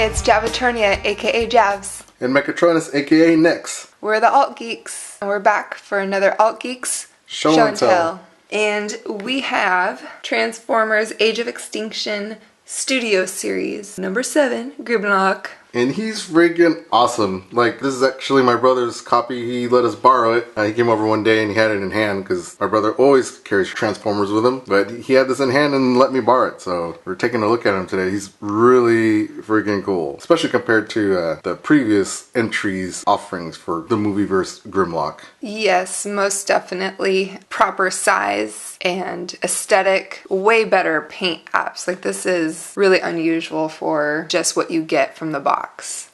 it's Javaturnia, aka Javs. And Mechatronis, aka Nex. We're the Alt.Geeks, and we're back for another Alt.Geeks Show and Tell. And we have Transformers Age of Extinction Studio Series number 7, Grimlock. And he's friggin' awesome. Like, this is actually my brother's copy. He let us borrow it. He came over one day and he had it in hand because my brother always carries Transformers with him. But he had this in hand and let me borrow it. So we're taking a look at him today. He's really friggin' cool. Especially compared to the previous entries offerings for the Movieverse Grimlock. Yes, most definitely. Proper size and aesthetic. Way better paint apps. Like, this is really unusual for just what you get from the box.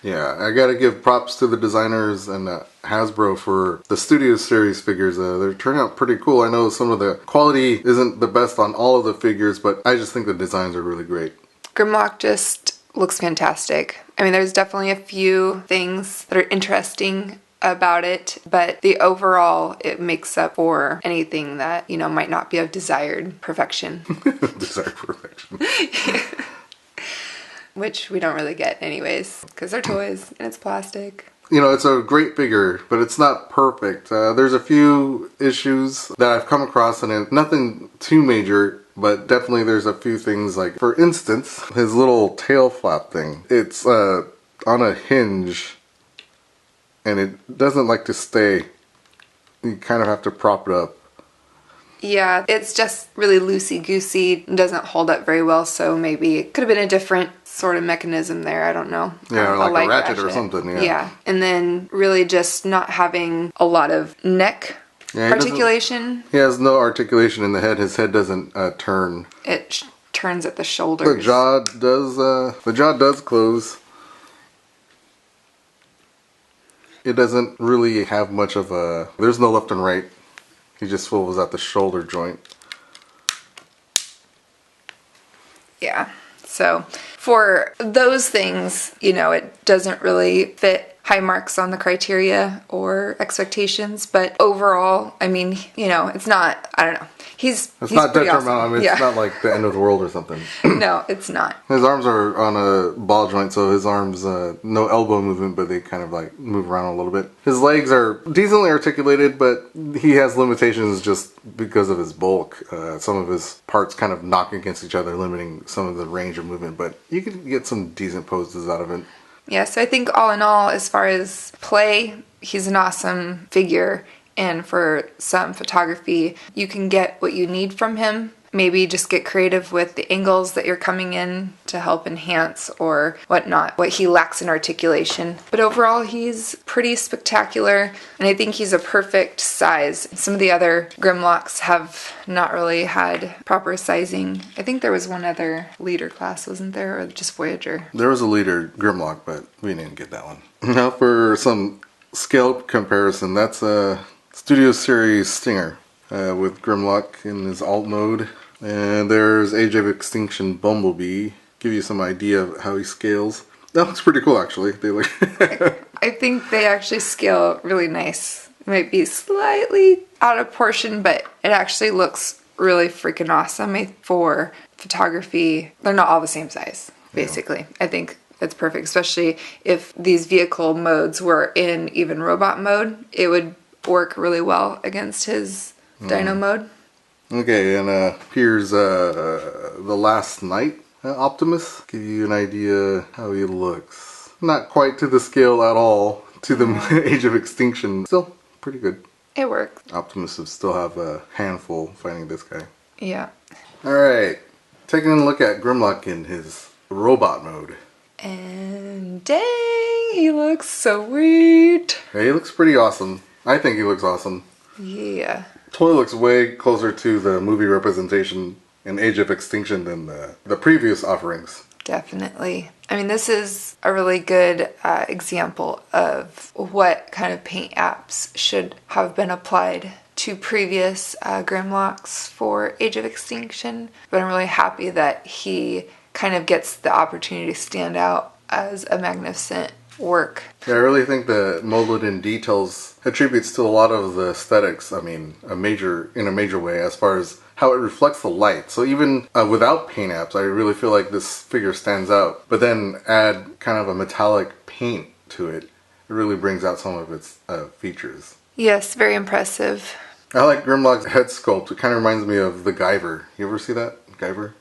Yeah, I gotta give props to the designers and Hasbro for the Studio Series figures. They're turning out pretty cool. I know some of the quality isn't the best on all of the figures, but I just think the designs are really great. Grimlock just looks fantastic. I mean, there's definitely a few things that are interesting about it, but the overall, it makes up for anything that, you know, might not be of desired perfection. Desired perfection. Yeah. Which we don't really get anyways, because they're toys and it's plastic. You know, it's a great figure, but it's not perfect. There's a few issues that I've come across, and nothing too major, but definitely there's a few things. Like, for instance, his little tail flap thing. It's on a hinge, and it doesn't like to stay. You kind of have to prop it up. Yeah, it's just really loosey-goosey, doesn't hold up very well, so maybe it could have been a different sort of mechanism there, I don't know. Yeah, or like a ratchet or something, yeah. Yeah, and then really just not having a lot of neck articulation. He has no articulation in the head. His head doesn't turn. It turns at the shoulders. The jaw does close. It doesn't really have much of a... There's no left and right. He just swivels at the shoulder joint. Yeah, so for those things, you know, it doesn't really fit high marks on the criteria or expectations, but overall, I mean, you know, it's not, I don't know. It's not detrimental. Awesome. I mean, it's not like the end of the world or something. No, it's not. His arms are on a ball joint, so his arms, no elbow movement, but they kind of like move around a little bit. His legs are decently articulated, but he has limitations just because of his bulk. Some of his parts kind of knock against each other, limiting some of the range of movement, but you can get some decent poses out of it. Yeah, so I think all in all, as far as play, he's an awesome figure. And for some photography, you can get what you need from him. Maybe just get creative with the angles that you're coming in to help enhance or whatnot, what he lacks in articulation. But overall, he's pretty spectacular, and I think he's a perfect size. Some of the other Grimlocks have not really had proper sizing. I think there was one other leader class, wasn't there, or just Voyager? There was a leader Grimlock, but we didn't get that one. Now for some scale comparison, that's a Studio Series Stinger with Grimlock in his alt mode. And there's Age of Extinction Bumblebee. Give you some idea of how he scales. That looks pretty cool, actually. They look I think they actually scale really nice. It might be slightly out of proportion, but it actually looks really freaking awesome for photography. They're not all the same size, basically. Yeah. I think it's perfect, especially if these vehicle modes were in even robot mode. It would work really well against his Dino mode. Okay, and here's the Last Night Optimus. Give you an idea how he looks. Not quite to the scale at all to the Age of Extinction. Still pretty good. It works. Optimus would still have a handful fighting this guy. Yeah. Alright, taking a look at Grimlock in his robot mode. And dang, he looks so sweet. Yeah, he looks pretty awesome. I think he looks awesome. Yeah. Toy looks way closer to the movie representation in Age of Extinction than the previous offerings. Definitely. I mean, this is a really good example of what kind of paint apps should have been applied to previous Grimlocks for Age of Extinction. But I'm really happy that he kind of gets the opportunity to stand out as a magnificent work. Yeah, I really think the molded in details attributes to a lot of the aesthetics. I mean, in a major way as far as how it reflects the light. So even without paint apps, I really feel like this figure stands out. But then add kind of a metallic paint to it. It really brings out some of its features. Yes, very impressive. I like Grimlock's head sculpt. It kind of reminds me of the Guyver. You ever see that? Guyver?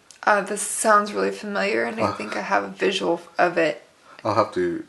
This sounds really familiar, and I think I have a visual of it. I'll have to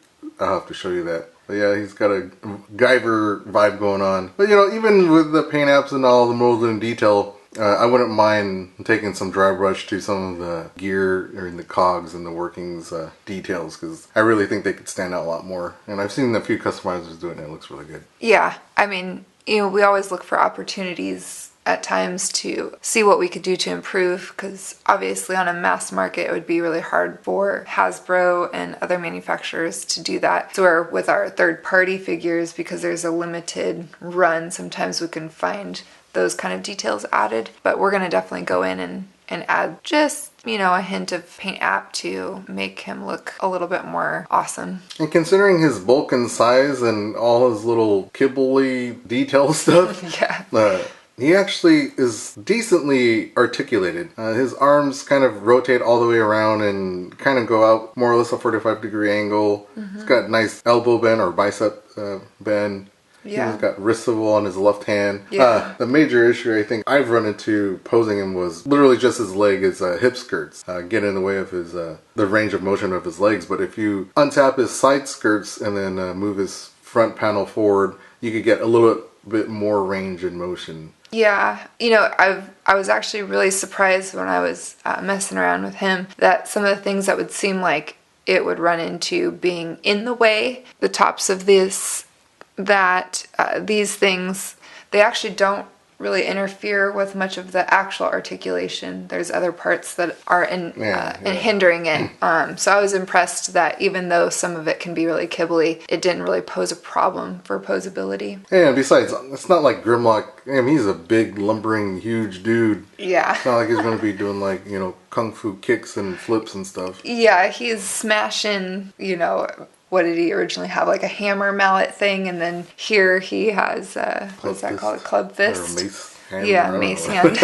show you that. But yeah, he's got a Guyver vibe going on. But you know, even with the paint apps and all the molded in detail, I wouldn't mind taking some dry brush to some of the gear or the cogs and the workings details, because I really think they could stand out a lot more. And I've seen a few customizers do it, and it looks really good. Yeah, I mean, we always look for opportunities at times to see what we could do to improve, because obviously on a mass market it would be really hard for Hasbro and other manufacturers to do that. So with our third-party figures, because there's a limited run, sometimes we can find those kind of details added. But we're going to definitely go in and add just, a hint of paint app to make him look a little bit more awesome. And considering his bulk and size and all his little kibbly detail stuff, yeah. He actually is decently articulated. His arms kind of rotate all the way around and kind of go out more or less a 45-degree angle. Mm-hmm. He's got nice elbow bend or bicep bend. Yeah. He's got wrist swivel on his left hand. Yeah. The major issue I think I've run into posing him was literally just his leg, his hip skirts get in the way of his the range of motion of his legs. But if you untap his side skirts and then move his front panel forward, you could get a little bit more range in motion. Yeah, I was actually really surprised when I was messing around with him that some of the things that would seem like it would run into being in the way, the tops of these things, they actually don't really interfere with much of the actual articulation. There's other parts that are hindering it. So I was impressed that even though some of it can be really kibbly, it didn't really pose a problem for posability. Yeah, and besides, it's not like Grimlock. I mean, he's a big, lumbering, huge dude. Yeah. It's not like he's going to be doing kung fu kicks and flips and stuff. Yeah, he's smashing, what did he originally have? Like a hammer mallet thing, and then here he has what's that called? A club fist. Or a mace hand. Yeah, mace hand.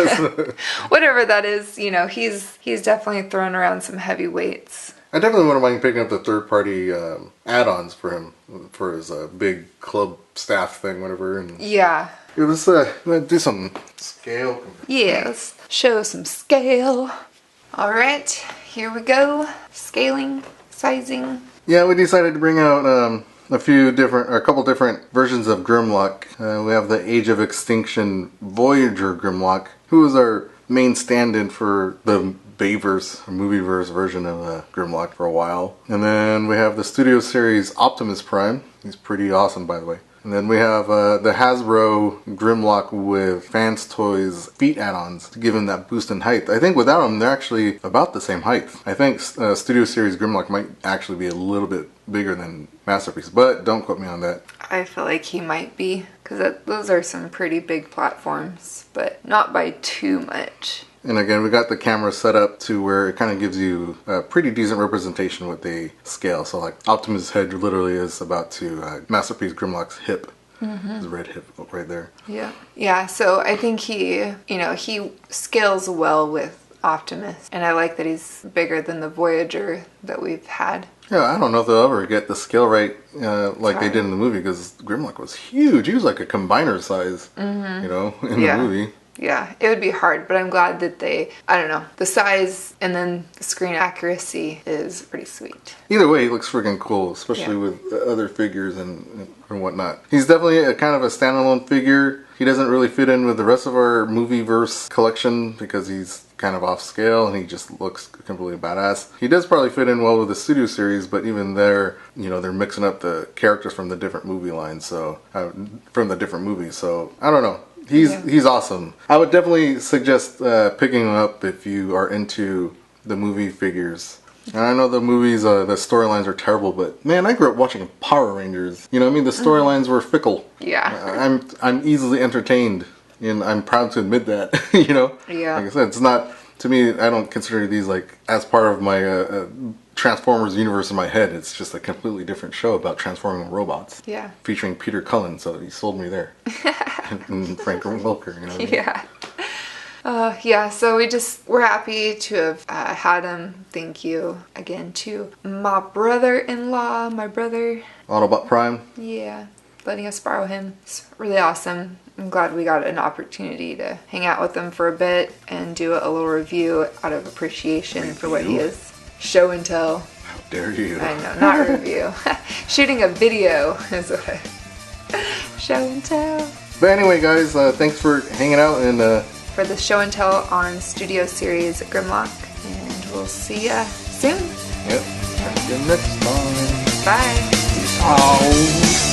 Whatever that is, he's definitely throwing around some heavy weights. I definitely wouldn't mind picking up the third-party add-ons for him for his big club staff thing, whatever. And yeah. Let's do some scale. Yeah, let's show some scale. All right, here we go. Scaling, sizing. Yeah, we decided to bring out a couple different versions of Grimlock. We have the Age of Extinction Voyager Grimlock, who was our main stand-in for the Bayverse, or Movieverse version of Grimlock for a while. And then we have the Studio Series Optimus Prime. He's pretty awesome, by the way. And then we have the Hasbro Grimlock with Fans Toys feet add-ons to give him that boost in height. I think without them, they're actually about the same height. I think Studio Series Grimlock might actually be a little bit bigger than Masterpiece, but don't quote me on that. I feel like he might be, because those are some pretty big platforms, but not by too much. And again, we got the camera set up to where it kind of gives you a pretty decent representation with the scale. So like Optimus' head literally is about to Masterpiece Grimlock's hip. Mm-hmm. His red hip right there. Yeah. Yeah, so I think he scales well with Optimus. And I like that he's bigger than the Voyager that we've had. Yeah, I don't know if they'll ever get the scale right like they did in the movie, because Grimlock was huge. He was like a combiner size, mm-hmm. In the movie. Yeah, it would be hard, but I'm glad that the size and then the screen accuracy is pretty sweet. Either way, he looks freaking cool, especially with other figures and whatnot. He's definitely a kind of a standalone figure. He doesn't really fit in with the rest of our Movieverse collection because he's kind of off scale and he just looks completely badass. He does probably fit in well with the Studio Series, but even there, they're mixing up the characters from the different movie lines, so from the different movies. So I don't know. He's awesome. I would definitely suggest picking him up if you are into the movie figures. And I know the movies, the storylines are terrible, but man, I grew up watching Power Rangers. The storylines were fickle. Yeah. I'm easily entertained, and I'm proud to admit that. Yeah. Like I said, it's not, to me, I don't consider these like as part of my Transformers universe in my head. It's just a completely different show about transforming robots. Yeah. Featuring Peter Cullen, so he sold me there. And Frank Welker, you know what I mean? Yeah. Yeah, so we're happy to have had him. Thank you again to my brother-in-law, my brother. Autobot Prime. Yeah, letting us borrow him. It's really awesome. I'm glad we got an opportunity to hang out with him for a bit and do a little review out of appreciation for what he is. Show and tell. How dare you? I know, not review. Shooting a video is what I... Show and tell. But anyway, guys, thanks for hanging out and for the show and tell on Studio Series Grimlock, and we'll see ya soon. Yep. See you next time. Bye. Peace out.